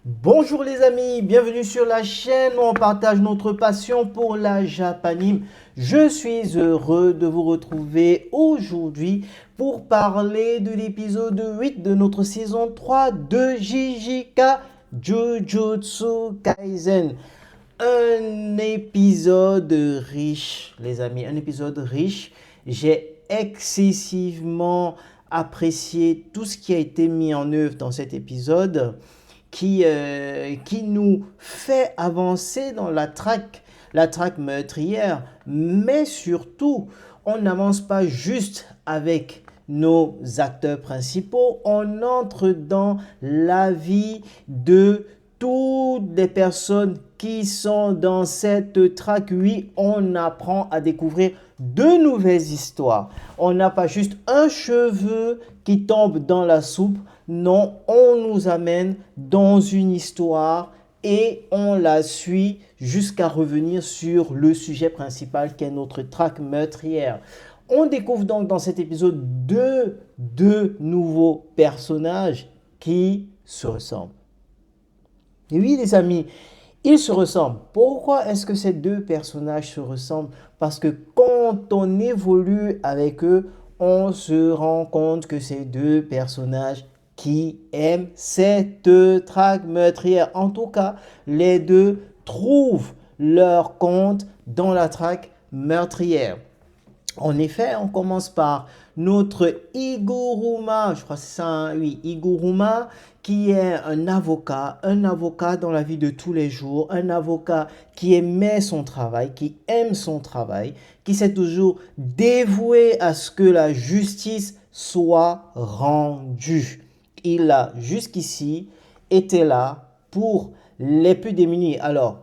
Bonjour les amis, bienvenue sur la chaîne où on partage notre passion pour la Japanime. Je suis heureux de vous retrouver aujourd'hui pour parler de l'épisode 8 de notre saison 3 de JJK Jujutsu Kaisen. Un épisode riche, les amis, un épisode riche. J'ai excessivement apprécié tout ce qui a été mis en œuvre dans cet épisode qui nous fait avancer dans la traque meurtrière. Mais surtout, on n'avance pas juste avec nos acteurs principaux, on entre dans la vie de toutes les personnes qui sont dans cette traque. Oui, on apprend à découvrir de nouvelles histoires. On n'a pas juste un cheveu qui tombe dans la soupe. Non, on nous amène dans une histoire et on la suit jusqu'à revenir sur le sujet principal qui est notre traque meurtrière. On découvre donc dans cet épisode deux nouveaux personnages qui se ressemblent. Et oui les amis, ils se ressemblent. Pourquoi est-ce que ces deux personnages se ressemblent? Parce que quand on évolue avec eux, on se rend compte que ces deux personnages qui aiment cette traque meurtrière. En tout cas, les deux trouvent leur compte dans la traque meurtrière. En effet, on commence par notre Iguruma, je crois que c'est ça, hein? Oui, Iguruma, qui est un avocat dans la vie de tous les jours, un avocat qui aimait son travail, qui aime son travail, qui s'est toujours dévoué à ce que la justice soit rendue. Il a jusqu'ici été là pour les plus démunis. Alors,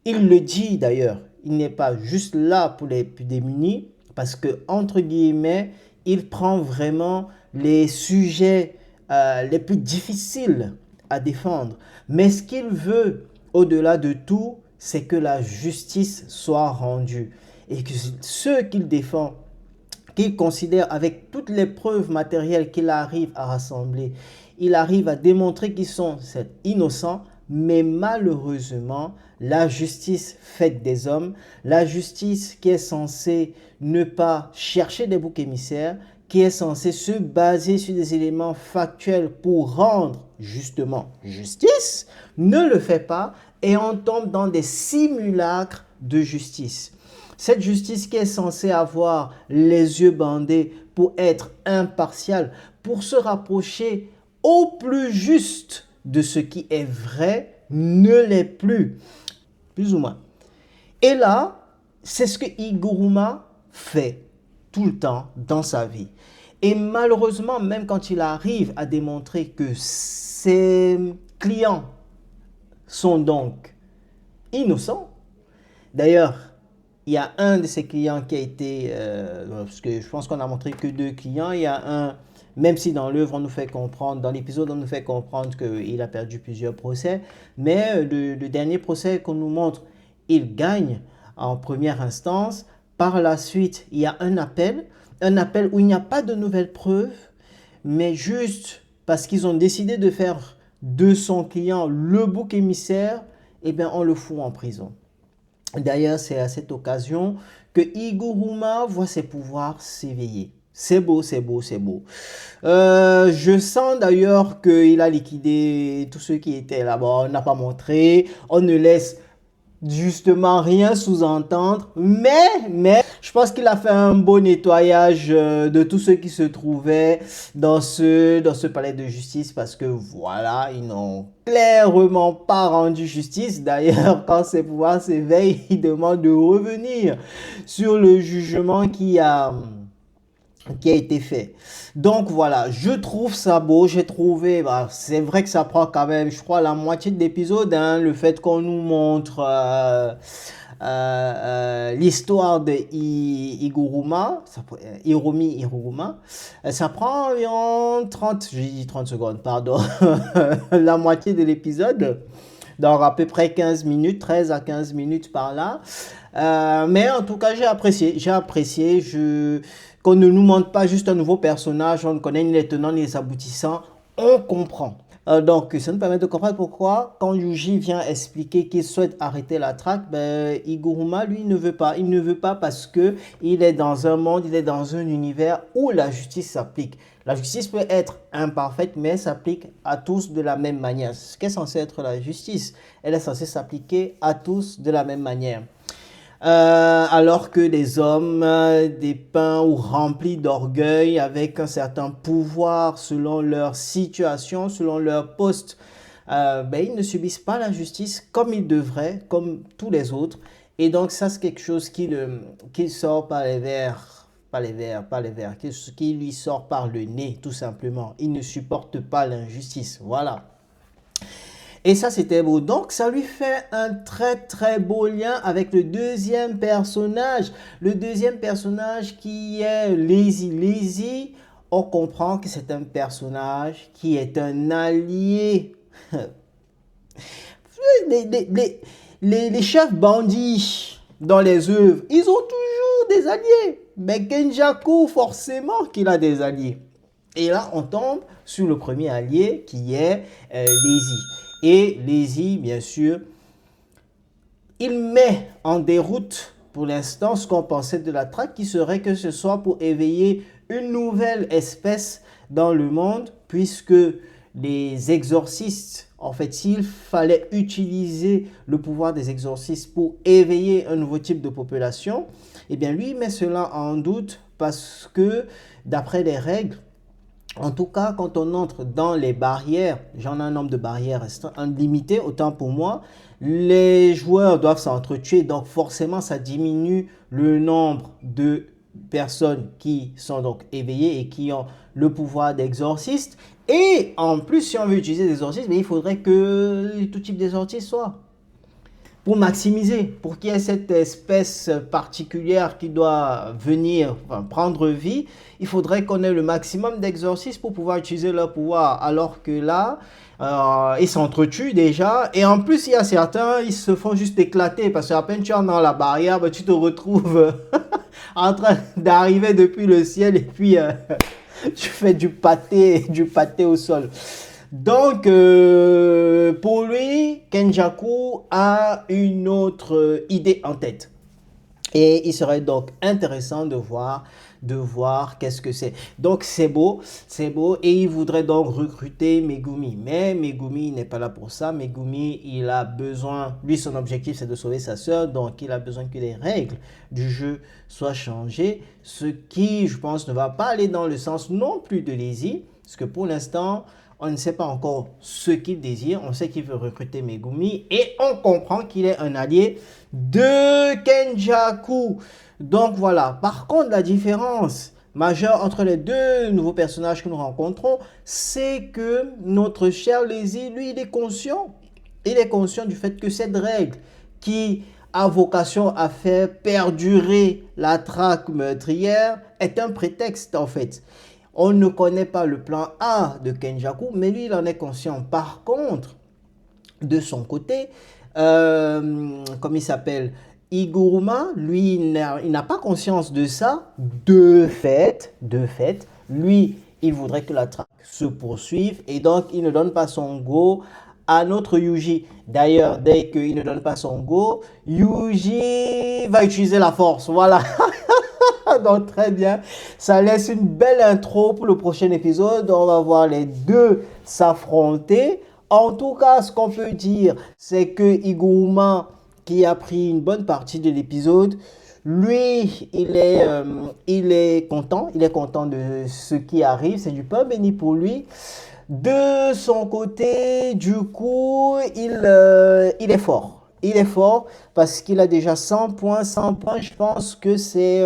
il le dit d'ailleurs, il n'est pas juste là pour les plus démunis, parce que, entre guillemets, il prend vraiment les sujets les plus difficiles à défendre. Mais ce qu'il veut, au-delà de tout, c'est que la justice soit rendue. Et que ceux qu'il défend, qu'il considère avec toutes les preuves matérielles qu'il arrive à rassembler, il arrive à démontrer qu'ils sont innocents, mais malheureusement, la justice faite des hommes, la justice qui est censée ne pas chercher des boucs émissaires, qui est censée se baser sur des éléments factuels pour rendre justement justice, ne le fait pas et on tombe dans des simulacres de justice. Cette justice qui est censée avoir les yeux bandés pour être impartiale, pour se rapprocher au plus juste de ce qui est vrai, ne l'est plus. Plus ou moins. Et là, c'est ce que Iguruma fait tout le temps dans sa vie. Et malheureusement, même quand il arrive à démontrer que ses clients sont donc innocents, d'ailleurs, il y a un de ses clients qui a été, parce que je pense qu'on a montré que deux clients, il y a un, même si dans l'œuvre on nous fait comprendre, dans l'épisode on nous fait comprendre qu'il a perdu plusieurs procès, mais le dernier procès qu'on nous montre, il gagne en première instance. Par la suite, il y a un appel où il n'y a pas de nouvelles preuves, mais juste parce qu'ils ont décidé de faire de son client le bouc émissaire, eh bien on le fout en prison. D'ailleurs, c'est à cette occasion que Iguruma voit ses pouvoirs s'éveiller. C'est beau, c'est beau, c'est beau. Je sens d'ailleurs qu'il a liquidé tous ceux qui étaient là-bas. On n'a pas montré, on ne laisse justement rien sous-entendre, mais je pense qu'il a fait un beau nettoyage de tous ceux qui se trouvaient dans ce palais de justice, parce que voilà, ils n'ont clairement pas rendu justice. D'ailleurs, quand ses pouvoirs s'éveillent, il demande de revenir sur le jugement qui a été fait. Donc voilà, je trouve ça beau, j'ai trouvé, c'est vrai que ça prend quand même, je crois, la moitié de l'épisode, hein, le fait qu'on nous montre l'histoire de Iguruma, Hiromi Iguruma, ça prend environ 30, j'ai dit 30 secondes, pardon, la moitié de l'épisode, dans à peu près 15 minutes, 13 à 15 minutes par là. Mais en tout cas, j'ai apprécié, qu'on ne nous montre pas juste un nouveau personnage, on ne connaît ni les tenants ni les aboutissants, on comprend. Donc, ça nous permet de comprendre pourquoi, quand Yuji vient expliquer qu'il souhaite arrêter la traque, ben, Iguruma, lui, ne veut pas. Il ne veut pas parce que il est dans un monde, il est dans un univers où la justice s'applique. La justice peut être imparfaite, mais elle s'applique à tous de la même manière. Ce qu'est censé être la justice, elle est censée s'appliquer à tous de la même manière. Alors que les hommes dépeints ou remplis d'orgueil avec un certain pouvoir selon leur situation, selon leur poste, ben, ils ne subissent pas la justice comme ils devraient, comme tous les autres. Et donc ça c'est quelque chose qui sort par les verres, qui lui sort par le nez tout simplement. Il ne supporte pas l'injustice, voilà. Et ça, c'était beau. Donc, ça lui fait un très, très beau lien avec le deuxième personnage. Le deuxième personnage qui est Lazy. Lazy, on comprend que c'est un personnage qui est un allié. Les chefs bandits dans les œuvres, ils ont toujours des alliés. Mais Kenjaku, forcément qu'il a des alliés. Et là, on tombe sur le premier allié qui est Lazy. Et Lazy, bien sûr, il met en déroute pour l'instant ce qu'on pensait de la traque, qui serait que ce soit pour éveiller une nouvelle espèce dans le monde, puisque les exorcistes, en fait, s'il fallait utiliser le pouvoir des exorcistes pour éveiller un nouveau type de population, eh bien lui met cela en doute parce que d'après les règles, en tout cas, quand on entre dans les barrières, j'en ai un nombre de barrières limité, autant pour moi, les joueurs doivent s'entretuer, donc forcément ça diminue le nombre de personnes qui sont donc éveillées et qui ont le pouvoir d'exorciste. Et en plus, si on veut utiliser des exorcistes, il faudrait que tout type d'exorciste soit. Pour maximiser, pour qu'il y ait cette espèce particulière qui doit venir, enfin, prendre vie, il faudrait qu'on ait le maximum d'exorcistes pour pouvoir utiliser leur pouvoir. Alors que là, ils s'entretuent déjà. Et en plus, il y a certains, ils se font juste éclater. Parce qu'à peine tu es dans la barrière, ben, tu te retrouves en train d'arriver depuis le ciel. Et puis, tu fais du pâté au sol. Donc, pour lui, Kenjaku a une autre idée en tête. Et il serait donc intéressant de voir qu'est-ce que c'est. Donc, c'est beau. Et il voudrait donc recruter Megumi. Mais Megumi n'est pas là pour ça. Megumi, il a besoin, lui, son objectif, c'est de sauver sa sœur. Donc, il a besoin que les règles du jeu soient changées. Ce qui, je pense, ne va pas aller dans le sens non plus de Lazy. Parce que pour l'instant, on ne sait pas encore ce qu'il désire. On sait qu'il veut recruter Megumi. Et on comprend qu'il est un allié de Kenjaku. Donc voilà. Par contre, la différence majeure entre les deux nouveaux personnages que nous rencontrons, c'est que notre cher Lazy, lui, il est conscient. Il est conscient du fait que cette règle qui a vocation à faire perdurer la traque meurtrière est un prétexte en fait. On ne connaît pas le plan A de Kenjaku, mais lui, il en est conscient. Par contre, de son côté, comme il s'appelle, Iguruma, lui, il n'a pas conscience de ça. De fait, lui, il voudrait que la traque se poursuive et donc il ne donne pas son go à notre Yuji. D'ailleurs, dès qu'il ne donne pas son go, Yuji va utiliser la force. Voilà. Donc très bien, ça laisse une belle intro pour le prochain épisode. On va voir les deux s'affronter. En tout cas, ce qu'on peut dire, c'est que Iguruma, qui a pris une bonne partie de l'épisode, lui, il est content de ce qui arrive. C'est du pain béni pour lui. De son côté, du coup, il est fort. Il est fort parce qu'il a déjà 100 points. 100 points, je pense que c'est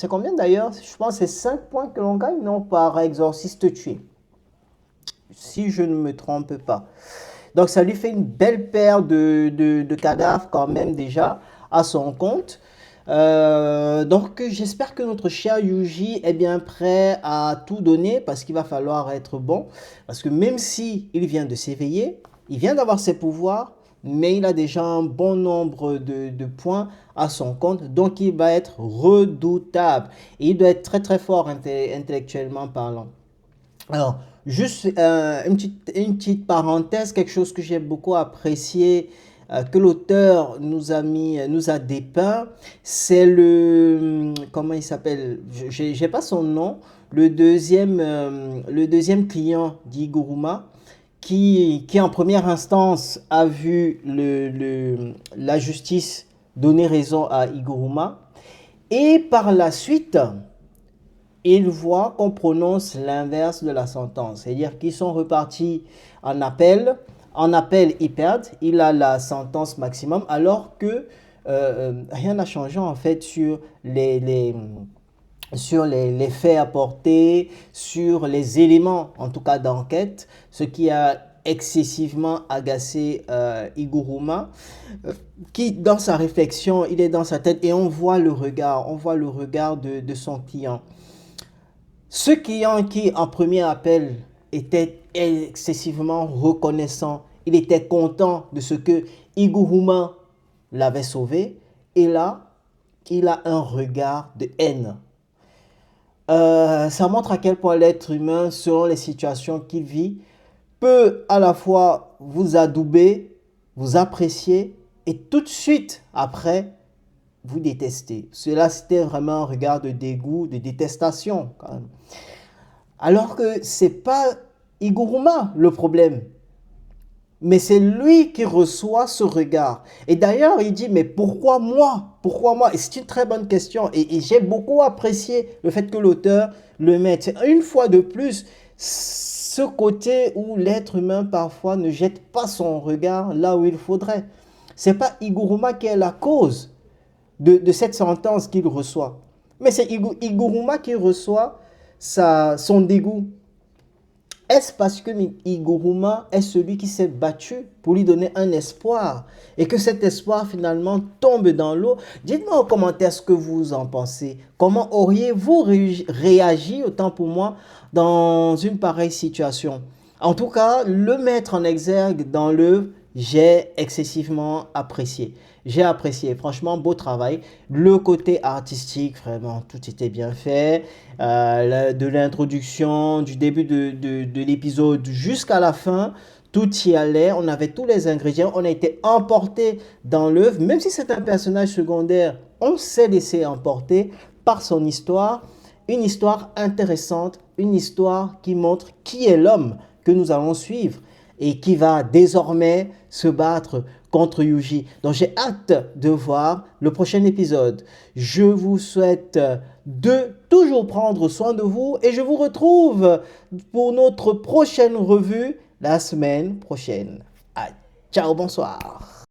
combien d'ailleurs? Je pense que c'est 5 points que l'on gagne, non, par exorciste tué. Si je ne me trompe pas. Donc ça lui fait une belle paire de cadavres quand même déjà à son compte. Donc j'espère que notre cher Yuji est bien prêt à tout donner parce qu'il va falloir être bon. Parce que même si il vient de s'éveiller, il vient d'avoir ses pouvoirs, mais il a déjà un bon nombre de points à son compte, donc il va être redoutable. Et il doit être très très fort intellectuellement parlant. Alors, juste une petite parenthèse, quelque chose que j'ai beaucoup apprécié, que l'auteur nous a dépeint, c'est comment il s'appelle? J'ai pas son nom, le deuxième client d'Iguruma, qui en première instance a vu la justice donner raison à Iguruma, et par la suite, il voit qu'on prononce l'inverse de la sentence, c'est-à-dire qu'ils sont repartis en appel. En appel, ils perdent, il a la sentence maximum, alors que rien n'a changé en fait sur les faits apportés, sur les éléments en tout cas d'enquête, ce qui a excessivement agacé Iguruma, qui dans sa réflexion, il est dans sa tête et on voit le regard de son client. Ce client qui, en premier appel, était excessivement reconnaissant, il était content de ce que Iguruma l'avait sauvé, et là, il a un regard de haine. Ça montre à quel point l'être humain, selon les situations qu'il vit, peut à la fois vous adouber, vous apprécier, et tout de suite après, vous détester. Cela, c'était vraiment un regard de dégoût, de détestation, quand même. Alors que c'est pas Iguruma le problème, mais c'est lui qui reçoit ce regard. Et d'ailleurs, il dit, mais pourquoi moi? Pourquoi moi? Et c'est une très bonne question. Et j'ai beaucoup apprécié le fait que l'auteur le mette. C'est une fois de plus ce côté où l'être humain parfois ne jette pas son regard là où il faudrait. C'est pas Iguruma qui est la cause de cette sentence qu'il reçoit, mais c'est Iguruma qui reçoit son dégoût. Est-ce parce que Iguruma est celui qui s'est battu pour lui donner un espoir et que cet espoir finalement tombe dans l'eau? Dites-moi en commentaire ce que vous en pensez. Comment auriez-vous réagi, autant pour moi, dans une pareille situation? En tout cas, le mettre en exergue dans l'œuvre, j'ai excessivement apprécié. J'ai apprécié, franchement, beau travail. Le côté artistique, vraiment, tout était bien fait. De l'introduction, du début de l'épisode jusqu'à la fin, tout y allait. On avait tous les ingrédients. On a été emporté dans l'œuvre. Même si c'est un personnage secondaire, on s'est laissé emporter par son histoire. Une histoire intéressante, une histoire qui montre qui est l'homme que nous allons suivre et qui va désormais se battre contre Yuji. Donc j'ai hâte de voir le prochain épisode. Je vous souhaite de toujours prendre soin de vous et je vous retrouve pour notre prochaine revue la semaine prochaine. Ah, ciao, bonsoir.